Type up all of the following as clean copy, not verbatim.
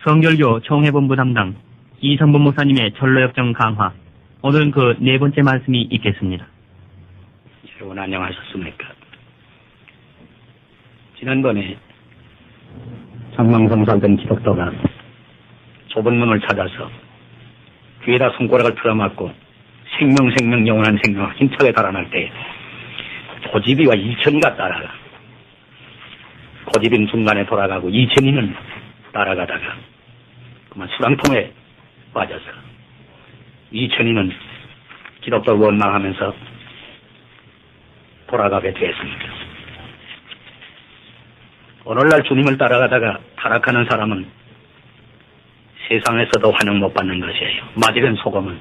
성결교 총회본부 담당 이성분 목사님의 전로역정 강화. 오늘은 그 네 번째 말씀이 있겠습니다. 여러분 안녕하셨습니까? 지난번에 장망성 살던 기독도가 좁은 문을 찾아서 귀에다 손가락을 틀어맞고 생명 영원한 생명 힘차게 달아날 때 고집이와 이천이가 따라가. 고집은 중간에 돌아가고 이천이는 따라가다가 그만 수랑통에 빠져서 이천이는 기독교를 원망하면서 돌아가게 되었습니다. 오늘날 주님을 따라가다가 타락하는 사람은 세상에서도 환영 못 받는 것이에요. 맞이된 소금은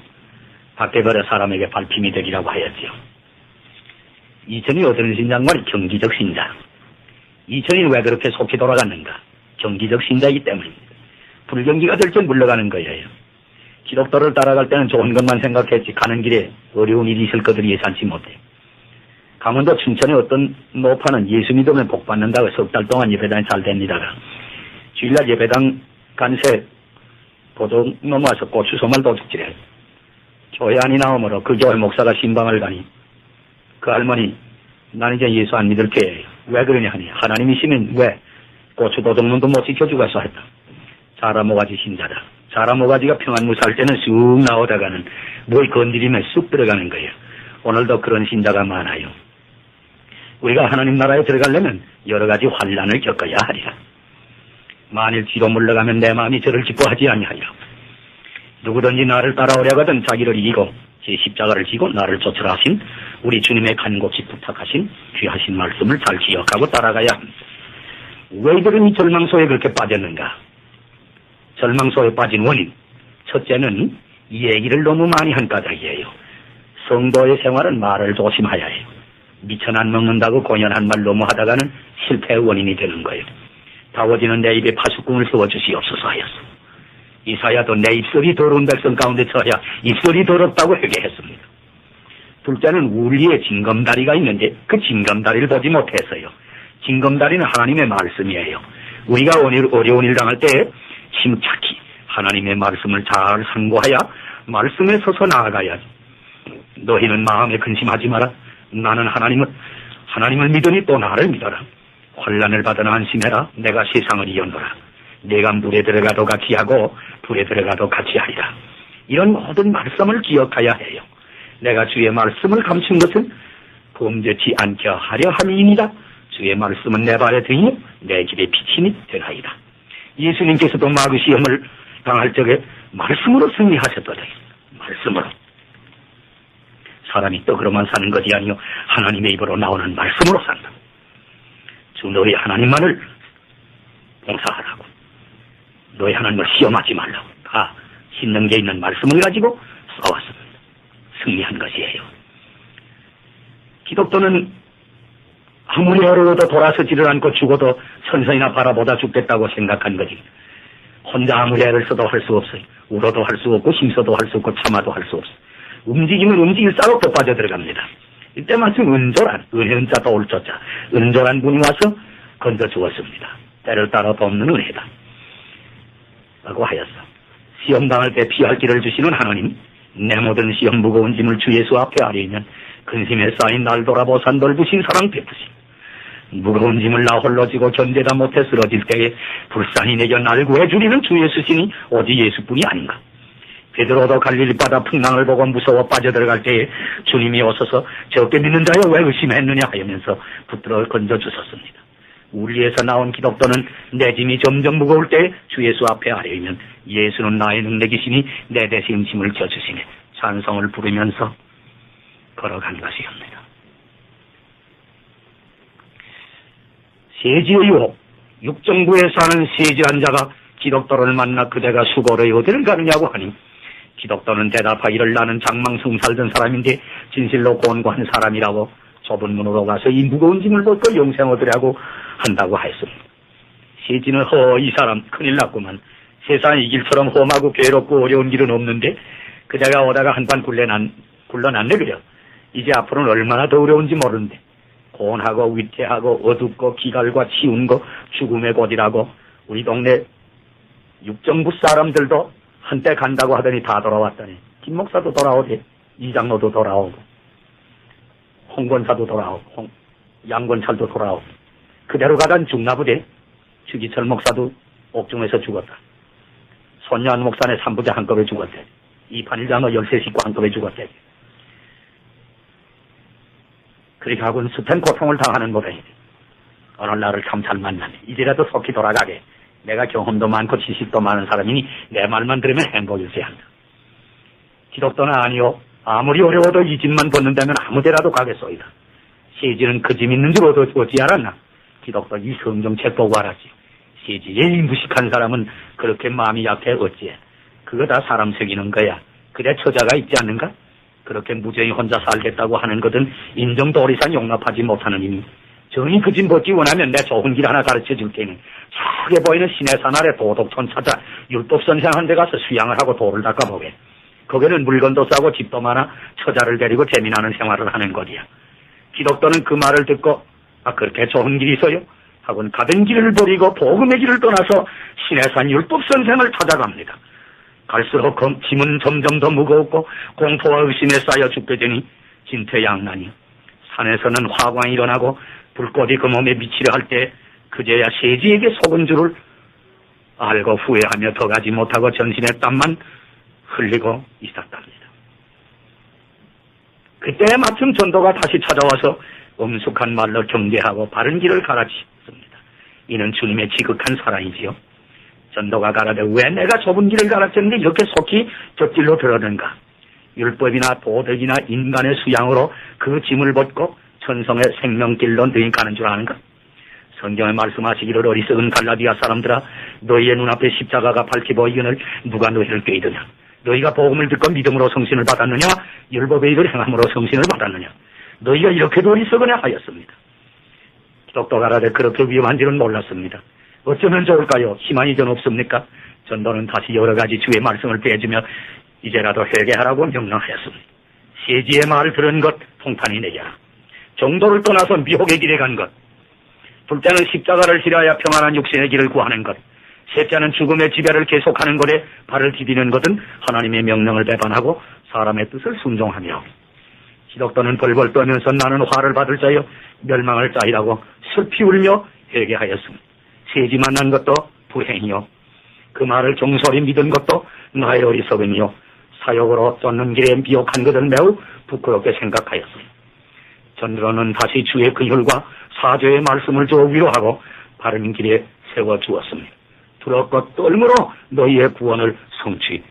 밖에 버려 사람에게 발핌이 되리라고 하였지요. 이천이 어떤 신자인가? 경기적 신자. 이천이 왜 그렇게 속히 돌아갔는가? 경기적 신자이기 때문입니다. 불경기가 될 줄 물러가는 거예요. 기독교를 따라갈 때는 좋은 것만 생각했지 가는 길에 어려운 일이 있을 것들을 예상치 못해요. 강원도 춘천의 어떤 노파는 예수 믿으면 복 받는다고 석 달 동안 예배당이 잘 됩니다가 주일날 예배당 간새 도둑 넘어와서 고추소말 도둑질해요. 교회 안이 나오므로 그 교회 목사가 신방을 가니 그 할머니 난 이제 예수 안 믿을게. 왜 그러냐 하니 하나님이시면 왜 고추 도둑놈도 못 지켜주고 했어 했다. 자라모가지 신자다. 자라모가지가 평안무사할 때는 쑥 나오다가는 뭘 건드리면 쑥 들어가는 거예요. 오늘도 그런 신자가 많아요. 우리가 하나님 나라에 들어가려면 여러 가지 환난을 겪어야 하리라. 만일 뒤로 물러가면 내 마음이 저를 기뻐하지 아니하리라. 누구든지 나를 따라오려거든 자기를 이기고 제 십자가를 지고 나를 쫓으라 하신 우리 주님의 간곡히 부탁하신 귀하신 말씀을 잘 기억하고 따라가야 합니다. 왜 이들은 이 절망소에 그렇게 빠졌는가? 절망소에 빠진 원인. 첫째는 이 얘기를 너무 많이 한 까닭이에요. 성도의 생활은 말을 조심하여야 해요. 미천 안 먹는다고 공연한 말 너무 하다가는 실패의 원인이 되는 거예요. 다워지는 내 입에 파수꾼을 세워주시옵소서 하였어. 이사야도 내 입술이 더러운 백성 가운데 처하여 입술이 더럽다고 회개했습니다. 둘째는 우리의 징검다리가 있는데 그 징검다리를 보지 못했어요. 징검다리는 하나님의 말씀이에요. 우리가 어려운 일 당할 때 침착히 하나님의 말씀을 잘 상고하여 말씀에 서서 나아가야지. 너희는 마음에 근심하지 마라. 나는 하나님을 믿으니 또 나를 믿어라. 환난을 받으나 안심해라. 내가 세상을 이겨노라. 내가 물에 들어가도 같이 하고 불에 들어가도 같이 하리라. 이런 모든 말씀을 기억해야 해요. 내가 주의 말씀을 감춘 것은 범죄치 않게 하려 함이니라. 주의 말씀은 내 발에 등이요 내 길에 빛이 되나이다. 예수님께서도 마귀 시험을 당할 적에 말씀으로 승리하셨거든요. 말씀으로. 사람이 떡으로만 사는 것이 아니요 하나님의 입으로 나오는 말씀으로 산다. 주 너희 하나님만을 봉사하라고. 너희 하나님을 시험하지 말라고. 다 신는 게 있는 말씀을 가지고 싸웠습니다. 승리한 것이에요. 기독교는 아무리 어려워도 돌아서지를 않고 죽어도 천선이나 바라보다 죽겠다고 생각한 거지. 혼자 아무리 애를 써도 할 수 없어요. 울어도 할 수 없고 힘써도 할 수 없고 참아도 할 수 없어요. 움직이면 움직일수록 더 빠져들어갑니다. 이때 말씀 은졸한 은혜자 떠올조자 은졸한 분이 와서 건져주었습니다. 때를 따라 돕는 은혜다 라고 하였어. 시험 당할 때 피할 길을 주시는 하나님, 내 모든 시험 무거운 짐을 주 예수 앞에 아뢰면 근심에 쌓인 날 돌아보사 넓으신 사랑 베푸심. 무거운 짐을 나 홀로 지고 견디다 못해 쓰러질 때에 불쌍히 내겨 날 구해주리는 주 예수시니 오직 예수뿐이 아닌가. 베드로도 갈릴리 바다 풍랑을 보고 무서워 빠져들어갈 때에 주님이 오셔서 적게 믿는 자여 왜 의심했느냐 하면서 붙들어 건져주셨습니다. 우리에서 나온 기독교는 내 짐이 점점 무거울 때 주 예수 앞에 아뢰면 예수는 나의 능력이시니 내 대신 짐을 져주시네 찬송을 부르면서 걸어간 것이옵니다. 세지의 유혹. 육정부에 사는 세지한 자가 기독교를 만나 그대가 수고를 어디를 가느냐고 하니 기독교는 대답하기를 나는 장망성 살던 사람인데 진실로 권고한 사람이라고 좁은 문으로 가서 이 무거운 짐을 벗고 영생 얻으려고 한다고 하였습니다. 세지는 이 사람 큰일 났구만. 세상이 이 길처럼 험하고 괴롭고 어려운 길은 없는데 그대가 오다가 한판 굴러났네 그려. 이제 앞으로는 얼마나 더 어려운지 모르는데 고온하고 위태하고 어둡고 기갈과 치운 거 죽음의 곳이라고 우리 동네 육정부 사람들도 한때 간다고 하더니 다 돌아왔더니 김 목사도 돌아오지, 이장로도 돌아오고 홍 권사도 돌아오고 양권찰도 돌아오고 그대로 가던 중나부대 주기철 목사도 옥중에서 죽었다. 손녀한 목사네 3부자 한꺼번에 죽었대. 이판일 장로 13식구 한꺼번에 죽었대. 그렇게 하고는 숱한 고통을 당하는 모양이지. 어느 날을 참 잘 만나네. 이제라도 속히 돌아가게. 내가 경험도 많고 지식도 많은 사람이니 내 말만 들으면 행복일세 한다. 기독도는 아니요. 아무리 어려워도 이 집만 벗는다면 아무데라도 가겠소이다. 세지는 그 집 있는 줄 어찌 알았나? 기독도 이 성경책 보고 알았지. 세지에 무식한 사람은 그렇게 마음이 약해 어찌해. 그거 다 사람 속이는 거야. 그래 처자가 있지 않는가? 그렇게 무정히 혼자 살겠다고 하는 것은 인정도 어리산 용납하지 못하는 이니 정이 그 집 벗기 원하면 내 좋은 길 하나 가르쳐 줄 테니 저게 보이는 시내산 아래 도덕촌 찾아 율법선생 한 데 가서 수양을 하고 돌을 닦아보게. 거기는 물건도 싸고 집도 많아 처자를 데리고 재미나는 생활을 하는 거리야. 기독도는 그 말을 듣고 그렇게 좋은 길이 있어요? 하고는 가던 길을 버리고 복음의 길을 떠나서 시내산 율법선생을 찾아갑니다. 갈수록 짐은 점점 더 무거웠고 공포와 의심에 쌓여 죽게 되니 진퇴양난이. 산에서는 화광이 일어나고 불꽃이 그 몸에 미치려 할 때 그제야 세지에게 속은 줄을 알고 후회하며 더 가지 못하고 전신의 땀만 흘리고 있었답니다. 그때 마침 전도가 다시 찾아와서 엄숙한 말로 경계하고 바른 길을 가르치셨습니다. 이는 주님의 지극한 사랑이지요. 전도가 가라되 왜 내가 좁은 길을 가르쳤는데 이렇게 속히 저 길로 들어든가. 율법이나 도덕이나 인간의 수양으로 그 짐을 벗고 천성의 생명길로 너희 가는 줄 아는가? 성경에 말씀하시기를 어리석은 갈라디아 사람들아 너희의 눈앞에 십자가가 밝히 보이거늘 누가 너희를 꾀이드냐? 너희가 복음을 듣고 믿음으로 성신을 받았느냐? 율법의 일을 행함으로 성신을 받았느냐? 너희가 이렇게도 어리석으냐 하였습니다. 기독도 가라되 그렇게 위험한지는 몰랐습니다. 어쩌면 좋을까요? 희망이 전 없습니까? 전도는 다시 여러 가지 주의 말씀을 빼주며 이제라도 회개하라고 명령하였습니다. 세지의 말을 들은 것 통탄이 내게라. 정도를 떠나서 미혹의 길에 간 것. 둘째는 십자가를 지라야 평안한 육신의 길을 구하는 것. 셋째는 죽음의 지배를 계속하는 것에 발을 디디는 것은 하나님의 명령을 배반하고 사람의 뜻을 순종하며. 기독도는 벌벌 떠면서 나는 화를 받을 자여 멸망할 자이라고 슬피 울며 회개하였습니다. 세지 만난 것도 불행이요. 그 말을 종소리 믿은 것도 나의 어리석음이요. 사욕으로 쫓는 길에 미혹한 것을 매우 부끄럽게 생각하였습니다. 전으로는 다시 주의 근혈과 사죄의 말씀을 주어 위로하고 바른 길에 세워주었습니다. 두렵고 떨므로 너희의 구원을 성취해라.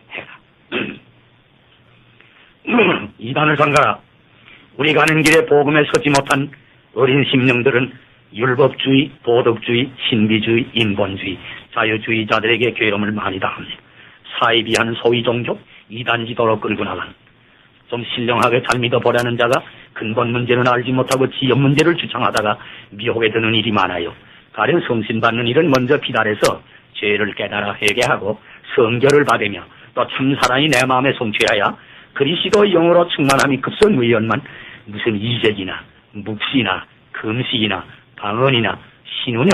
이단을 삼가라. 우리 가는 길에 복음에 서지 못한 어린 심령들은 율법주의, 도덕주의, 신비주의, 인본주의, 자유주의자들에게 괴로움을 많이 당합니다. 사이비한 소위 종교, 이단지도로 끌고 나간 좀 신령하게 잘 믿어보려는 자가 근본 문제는 알지 못하고 지연 문제를 주장하다가 미혹에 드는 일이 많아요. 가령 성신받는 일은 먼저 비달해서 죄를 깨달아 회개하고 성결을 받으며 또 참사랑이 내 마음에 성취하여 그리스도의 영으로 충만함이 급선무의원만 무슨 이적이나 묵시나 금식이나 방언이나 신우냐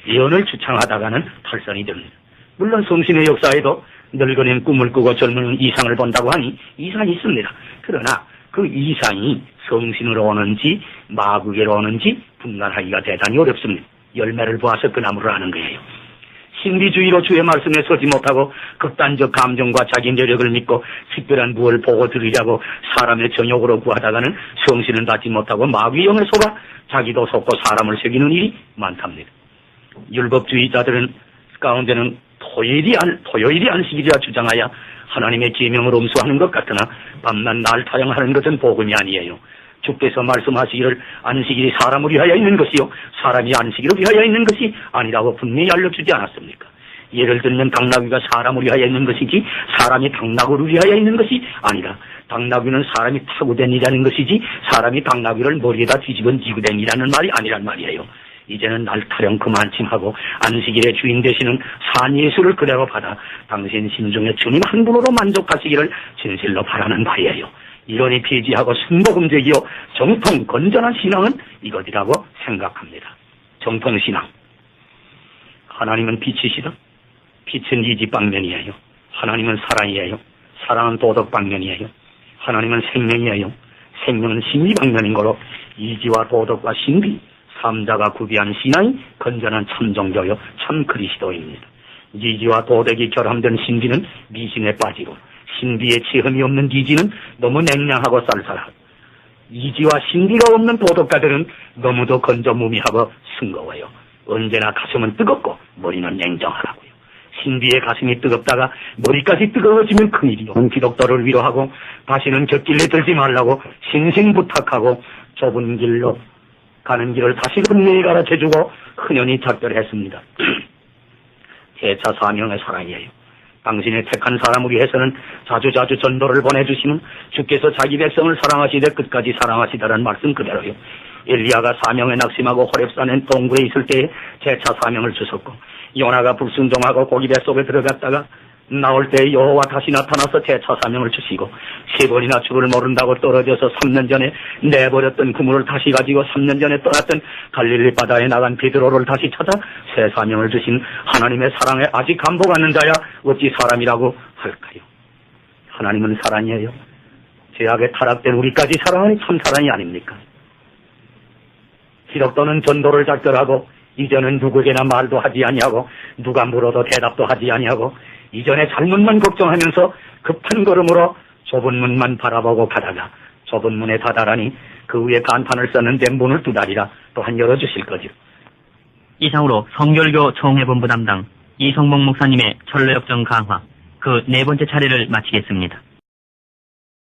예언을 주창하다가는 탈선이 됩니다. 물론 성신의 역사에도 늙은이는 꿈을 꾸고 젊은 이상을 본다고 하니 이상이 있습니다. 그러나 그 이상이 성신으로 오는지 마귀로 오는지 분간하기가 대단히 어렵습니다. 열매를 보아서 그 나무를 아는 거예요. 신비주의로 주의 말씀에 서지 못하고 극단적 감정과 자기 노력을 믿고 특별한 무엇을 보고 들으려고 사람의 정욕으로 구하다가는 성신은 받지 못하고 마귀 영에 속아 자기도 속고 사람을 속이는 일이 많답니다. 율법주의자들은 가운데는 토요일이 안식일이라 주장하여 하나님의 계명을 엄수하는 것 같으나 밤낮 날 타령하는 것은 복음이 아니에요. 주께서 말씀하시기를 안식일이 사람을 위하여 있는 것이요 사람이 안식일을 위하여 있는 것이 아니라고 분명히 알려주지 않았습니까? 예를 들면 당나귀가 사람을 위하여 있는 것이지 사람이 당나귀를 위하여 있는 것이 아니라 당나귀는 사람이 타고 다니라는 것이지 사람이 당나귀를 머리에다 뒤집어 지고 다니라는 말이 아니란 말이에요. 이제는 날 타령 그만 좀 하고 안식일의 주인 되시는 산 예수를 그대로 받아 당신 심중에 주님 한 분으로 만족하시기를 진실로 바라는 바예요. 이론이 폐지하고 순복음적이요 정통 건전한 신앙은 이것이라고 생각합니다. 정통신앙. 하나님은 빛이시다. 빛은 이지 방면이에요. 하나님은 사랑이에요. 사랑은 도덕 방면이에요. 하나님은 생명이에요. 생명은 신비 방면인 거로 이지와 도덕과 신비, 삼자가 구비한 신앙이 건전한 참종교요, 참 그리스도입니다. 이지와 도덕이 결함된 신비는 미신에 빠지고 신비에 체험이 없는 이지는 너무 냉랭하고 쌀쌀하고 이지와 신비가 없는 도덕가들은 너무도 건조무미하고 싱거워요. 언제나 가슴은 뜨겁고 머리는 냉정하라고요. 신비의 가슴이 뜨겁다가 머리까지 뜨거워지면 큰일이요. 기독도를 위로하고 다시는 곁길에 들지 말라고 신신 부탁하고 좁은 길로 가는 길을 다시 흔히 가르쳐주고 흔연히 작별했습니다. 제차 사명의 사랑이에요. 당신의 택한 사람을 위해서는 자주자주 전도를 보내주시면 주께서 자기 백성을 사랑하시되 끝까지 사랑하시다라는 말씀 그대로요. 엘리야가 사명에 낙심하고 호렙산의 동굴에 있을 때에 제차 사명을 주셨고 요나가 불순종하고 고기 뱃속에 들어갔다가 나올 때 여호와 다시 나타나서 제차 사명을 주시고 3번이나 주를 모른다고 떨어져서 3년 전에 내버렸던 그물을 다시 가지고 3년 전에 떠났던 갈릴리 바다에 나간 베드로를 다시 찾아 새 사명을 주신 하나님의 사랑에 아직 감복하는 자야 어찌 사람이라고 할까요? 하나님은 사랑이에요. 죄악에 타락된 우리까지 사랑하니 참 사랑이 아닙니까? 기독교는 전도를 작별하고 이제는 누구에게나 말도 하지 아니하고 누가 물어도 대답도 하지 아니하고 이전에 잘못만 걱정하면서 급한 걸음으로 좁은 문만 바라보고 가다가 좁은 문에 다다라니 그 위에 간판을 썼는데 문을 두다리라 또한 열어주실 거죠. 이상으로 성결교 총회본부 담당 이성봉 목사님의 철로역정 강화 그 4번째 차례를 마치겠습니다.